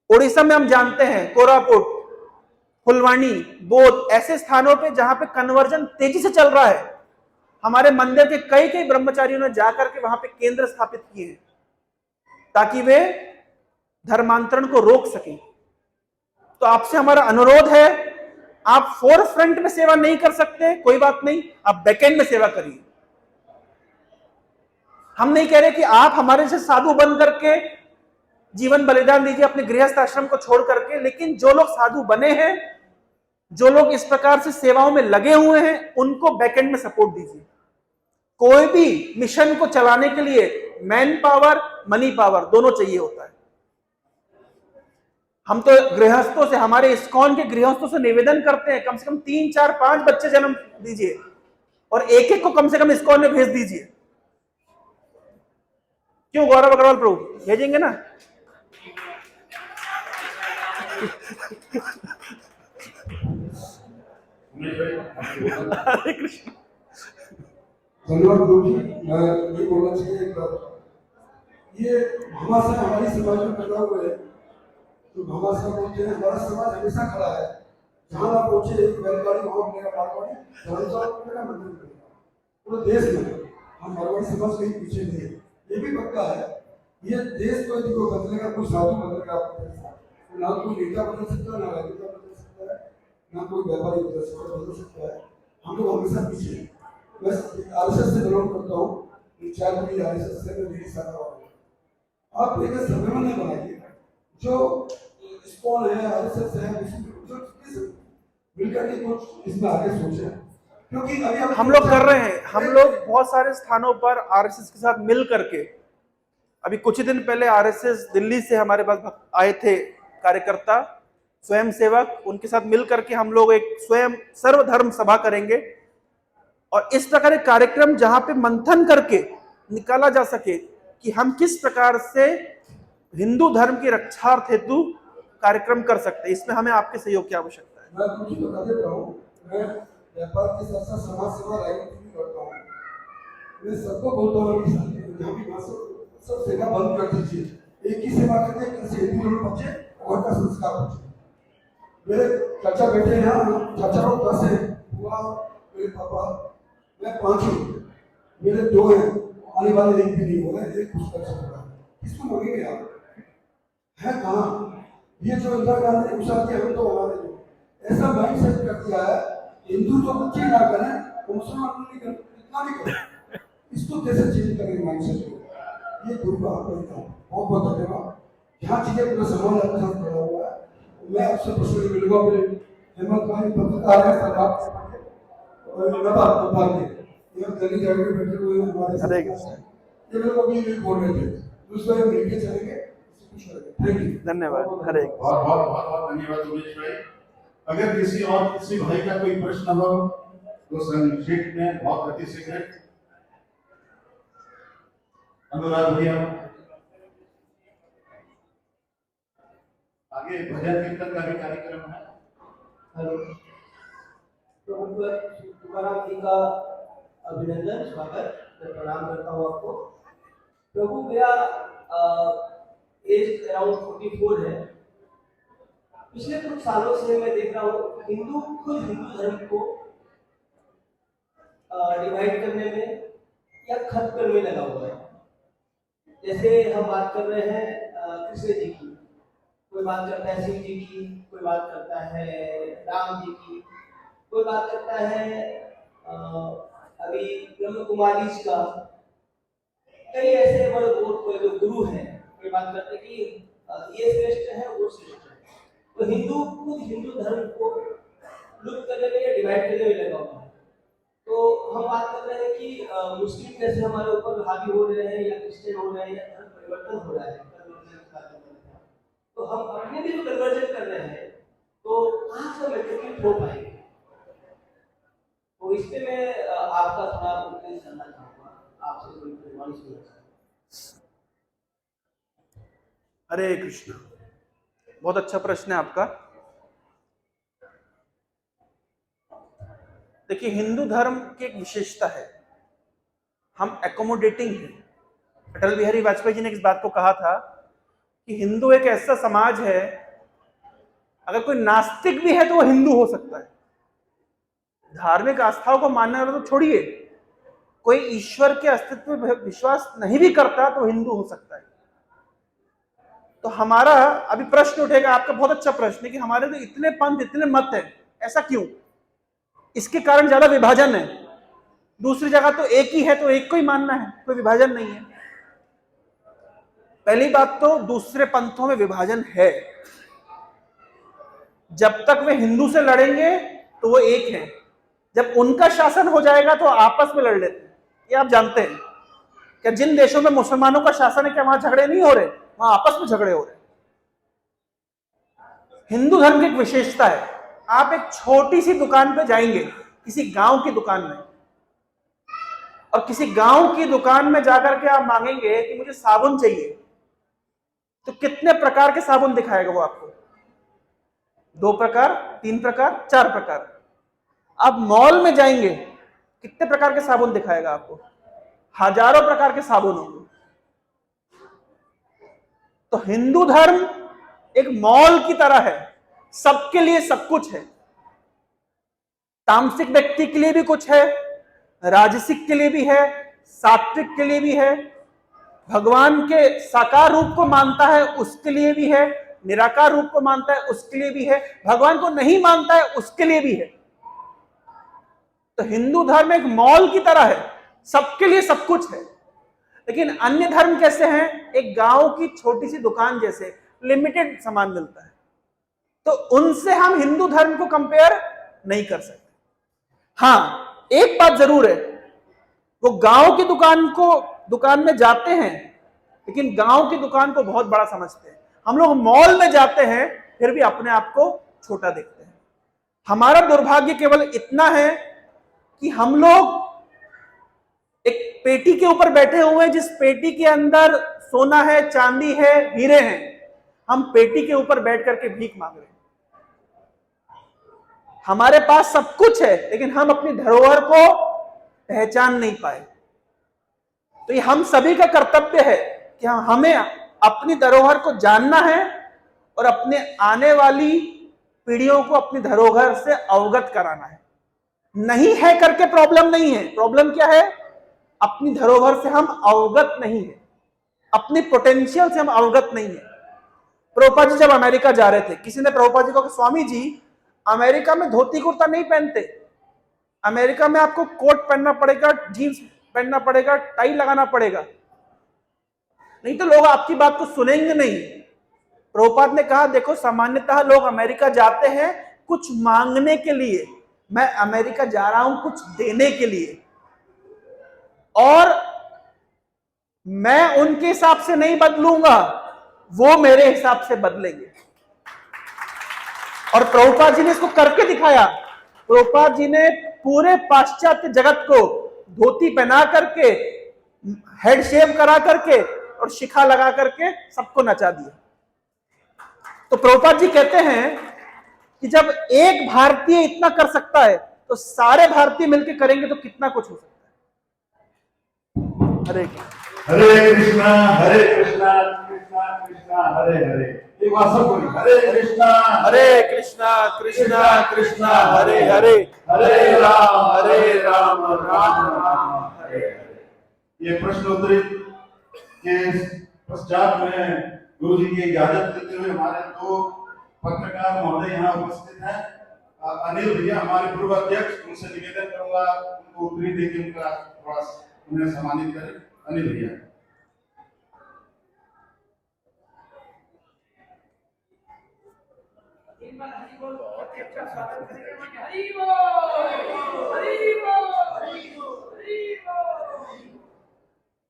उड़ीसा में हम जानते हैं कोरापुट, फुलवानी, बोध ऐसे स्थानों पे जहां पे कन्वर्जन तेजी से चल रहा है। हमारे मंदिर के कई ब्रह्मचारियों ने जाकर के वहां पे केंद्र स्थापित किए हैं ताकि वे धर्मांतरण को रोक सकें। तो आपसे हमारा अनुरोध है, आप फोर फ्रंट में सेवा नहीं कर सकते, कोई बात नहीं, आप बैकएंड में सेवा करिए। हम नहीं कह रहे कि आप हमारे से साधु बन करके जीवन बलिदान दीजिए अपने गृहस्थ आश्रम को छोड़ करके, लेकिन जो लोग साधु बने हैं, जो लोग इस प्रकार से सेवाओं में लगे हुए हैं, उनको बैकएंड में सपोर्ट दीजिए। कोई भी मिशन को चलाने के लिए मैन पावर, मनी पावर दोनों चाहिए होता है। हम तो गृहस्थों से, हमारे इस्कॉन के गृहस्थों से निवेदन करते हैं कम से कम 3, 4, 5 बच्चे जन्म दीजिए और एक को कम से कम इस्कॉन में भेज दीजिए। क्यों गौरव अग्रवाल प्रभु, भेजेंगे ना? हरे कृष्ण। धन्यवाद गुरु जी। मैं ये बोलना चाहिए एक बात, ये भामाशाह हमारी समाज में पैदा हुए हैं, तो भामाशाह बोलते हैं हमारा समाज हमेशा खड़ा है, जहाँ ना पहुंचे एक बैलगाड़ी वहाँ मिलेगा मारवाड़ी, धर्मशाला मिलेगा, मंदिर मिलेगा, पूरे देश में हम मारवाड़ी समाज कहीं पीछे नहीं है। ये भी पक्का है, ये देश को यदि कोई बदलेगा, कोई साधु बदलेगा आपके देश, ना कोई नेता बदल सकता है, ना राजनेता बदल सकता है, ना कोई व्यापारी बदल सकता है। हम लोग हमेशा पीछे हैं। मैं आरएसएस से बिलोंग करता हूँ, 4 महीने आरएसएस से मैं मेरी शाखा हुआ। आप एक संगठन नहीं बनाइए जो इस्कॉन है, आरएसएस है, जो मिलकर के कुछ इसमें आगे सोचे, क्योंकि अभी हम लोग कर रहे हैं। हम लोग बहुत सारे स्थानों पर आरएसएस के साथ मिल करके, अभी कुछ ही दिन पहले आरएसएस दिल्ली से हमारे पास आए थे कार्यकर्ता, स्वयं सेवक, उनके साथ मिल करके हम लोग एक स्वयं सर्वधर्म सभा करेंगे और इस प्रकार के कार्यक्रम जहां पे मंथन करके निकाला जा सके कि हम किस प्रकार से हिंदू धर्म की रक्षार्थ हेतु कार्यक्रम कर सकते हैं। इसमें हमें आपके सहयोग की आवश्यकता है। मैं कुछ बता देता हूँ, मैं व्यापार के साथ साथ समाज सेवा राजनीति भी करता हूँ। मैं सबको बोलता हूँ कि सब सेवा बंद कर दीजिए, एक ही सेवा करते हैं, कल से हिंदू लोग बचे और का संस्कार बचे। मेरे चाचा बेटे हैं, चाचा लोग 10 है, हुआ मेरे पापा, मैं 5 हूँ, मेरे 2 हैं, आने वाले एक भी नहीं हो रहे, एक पुस्तक से पढ़ा, किसको मांगेंगे आप? है कहाँ? ये जो इंदिरा गांधी ने घुसा दिया, हम तो हमारे जो ऐसा माइंड सेट कर दिया है, हिंदू तो बच्चे ना करें, तो मुसलमान नहीं करें, इतना नहीं करें, इसको कैसे चेंज करेंगे माइंड सेट को? ये गुरु का आपको बहुत बहुत धन्यवाद। यहाँ चीजें पूरा समाज आपके साथ खड़ा हुआ है, मैं आपसे पर्सनली मिलूंगा, मेरे हेमंत भाई पत्रकार है, सरकार और लता के ये दिल्ली जाकर बैठे हुए हमारे साथ, ये मेरे को अभी बोल रहे थे, दूसरा मिलके चलेंगे, थैंक यू, धन्यवाद। हरे बहुत बहुत बहुत बहुत धन्यवाद उमेश भाई। अगर किसी भाई का कोई प्रश्न हो तो संक्षिप्त में बहुत अति शीघ्र। अनुराग भैया, आगे भजन कीर्तन का भी कार्यक्रम है। हेलो, प्रभु तुकाराम जी का अभिनंदन, स्वागत, मैं प्रणाम करता हूँ आपको। प्रभु मेरा एज अराउंड 44 है। पिछले कुछ सालों से मैं देख रहा हूँ हिंदू खुद हिंदू धर्म को डिवाइड करने में या खत्म करने में लगा हुआ है। जैसे हम बात कर रहे हैं कृष्ण जी की, कोई बात करता है शिव जी की, कोई बात करता है राम जी की, कोई बात करता है अभी ब्रह्म कुमारी जी का, कई ऐसे बड़े जो गुरु हैं, कोई बात करते हैं कि ये श्रेष्ठ है वो श्रेष्ठ है। तो हिंदू खुद हिंदू धर्म को लुप्त करने में या डिवाइड करने में लगा हुआ है। तो हम बात कर रहे हैं कि मुस्लिम कैसे हमारे ऊपर हावी हो रहे हैं या क्रिश्चियन हो रहे हैं या धर्म परिवर्तन हो रहा है, तो हम अपने भी जो कन्वर्जन कर रहे हैं तो कहाँ से हम एकीकृत हो पाएंगे? तो इस पे मैं आपका थोड़ा उपदेश करना चाहूँगा, आपसे कोई प्रमाण सुनना चाहूँगा। हरे कृष्ण। बहुत अच्छा प्रश्न है आपका। देखिए, हिंदू धर्म की एक विशेषता है, हम एकोमोडेटिंग हैं। अटल बिहारी वाजपेयी जी ने इस बात को कहा था कि हिंदू एक ऐसा समाज है, अगर कोई नास्तिक भी है तो वो हिंदू हो सकता है। धार्मिक आस्थाओं को मानने वाला तो छोड़िए, कोई ईश्वर के अस्तित्व में विश्वास नहीं भी करता तो हिंदू हो सकता है। तो हमारा अभी प्रश्न उठेगा, आपका बहुत अच्छा प्रश्न है कि हमारे तो इतने पंथ इतने मत हैं, ऐसा क्यों? इसके कारण ज्यादा विभाजन है। दूसरी जगह तो एक ही है तो एक को ही मानना है, कोई विभाजन नहीं है। पहली बात तो दूसरे पंथों में विभाजन है, जब तक वे हिंदू से लड़ेंगे तो वो एक हैं, जब उनका शासन हो जाएगा तो आपस में लड़ लेते हैं। ये आप जानते हैं क्या? जिन देशों में मुसलमानों का शासन है, क्या वहां झगड़े नहीं हो रहे? वहां आपस में झगड़े हो रहे। हिंदू धर्म की एक विशेषता है, आप एक छोटी सी दुकान पे जाएंगे, किसी गांव की दुकान में, और किसी गांव की दुकान में जाकर के आप मांगेंगे कि मुझे साबुन चाहिए, तो कितने प्रकार के साबुन दिखाएगा वो आपको? 2 प्रकार, 3 प्रकार, 4 प्रकार। आप मॉल में जाएंगे, कितने प्रकार के साबुन दिखाएगा आपको? हजारों प्रकार के साबुन होंगे। तो हिंदू धर्म एक मॉल की तरह है, सबके लिए सब कुछ है। तामसिक व्यक्ति के लिए भी कुछ है, राजसिक के लिए भी है, सात्विक के लिए भी है, भगवान के साकार रूप को मानता है उसके लिए भी है, निराकार रूप को मानता है उसके लिए भी है, भगवान को नहीं मानता है उसके लिए भी है। तो हिंदू धर्म एक मॉल की तरह है, सबके लिए सब कुछ है। लेकिन अन्य धर्म कैसे हैं? एक गांव की छोटी सी दुकान जैसे, लिमिटेड सामान मिलता है। तो उनसे हम हिंदू धर्म को कंपेयर नहीं कर सकते। हाँ, एक बात जरूर है, वो गांव की दुकान में जाते हैं, लेकिन गांव की दुकान को बहुत बड़ा समझते हैं। हम लोग मॉल में जाते हैं, फिर भी अपने आप को छोटा देखते हैं। हमारा दुर्भाग्य केवल इतना है कि हम लोग एक पेटी के ऊपर बैठे हुए हैं, जिस पेटी के अंदर सोना है, चांदी है, हीरे हैं। हम पेटी के ऊपर बैठ करके भीख मांग रहे हैं। हमारे पास सब कुछ है, लेकिन हम अपनी धरोहर को पहचान नहीं पाए। तो ये हम सभी का कर्तव्य है कि हमें अपनी धरोहर को जानना है और अपने आने वाली पीढ़ियों को अपनी धरोहर से अवगत कराना है। नहीं है करके प्रॉब्लम नहीं है, प्रॉब्लम क्या है, अपनी धरोहर से हम अवगत नहीं है, अपनी पोटेंशियल से हम अवगत नहीं है। प्रभुपाद जी जब अमेरिका जा रहे थे, किसी ने प्रभुपाद जी को कहा, स्वामी जी अमेरिका में धोती कुर्ता नहीं पहनते, अमेरिका में आपको कोट पहनना पड़ेगा, जीन्स पहनना पड़ेगा, टाई लगाना पड़ेगा, नहीं तो लोग आपकी बात को सुनेंगे नहीं। प्रभुपाद ने कहा, देखो सामान्यतः लोग अमेरिका जाते हैं कुछ मांगने के लिए, मैं अमेरिका जा रहा हूं कुछ देने के लिए, और मैं उनके हिसाब से नहीं बदलूंगा, वो मेरे हिसाब से बदलेंगे। और प्रभुपाद जी ने इसको करके दिखाया। प्रभुपाद जी ने पूरे पाश्चात्य जगत को धोती पहना करके, हेड शेव करा करके और शिखा लगा करके सबको नचा दिया। तो प्रभुपाद जी कहते हैं कि जब एक भारतीय इतना कर सकता है तो सारे भारतीय मिलकर करेंगे तो कितना कुछ हो सकता है। हरे कृष्णा कृष्णा कृष्णा हरे हरे। एक बार सब बोलिए, हरे कृष्णा कृष्णा कृष्णा हरे हरे, हरे राम राम हरे हरे। ये प्रश्नोत्तरी के पश्चात में गुरु जी की इजाजत लेते हुए हमारे दो पत्रकार महोदय यहाँ उपस्थित हैं। अनिल भैया हमारे पूर्व अध्यक्ष, उनसे निवेदन करूंगा उनको उत्तरी देके उनका थोड़ा उन्हें सम्मानित करें। अनिल भैया। हरि बोल, हरि बोल, हरि बोल, हरि बोल।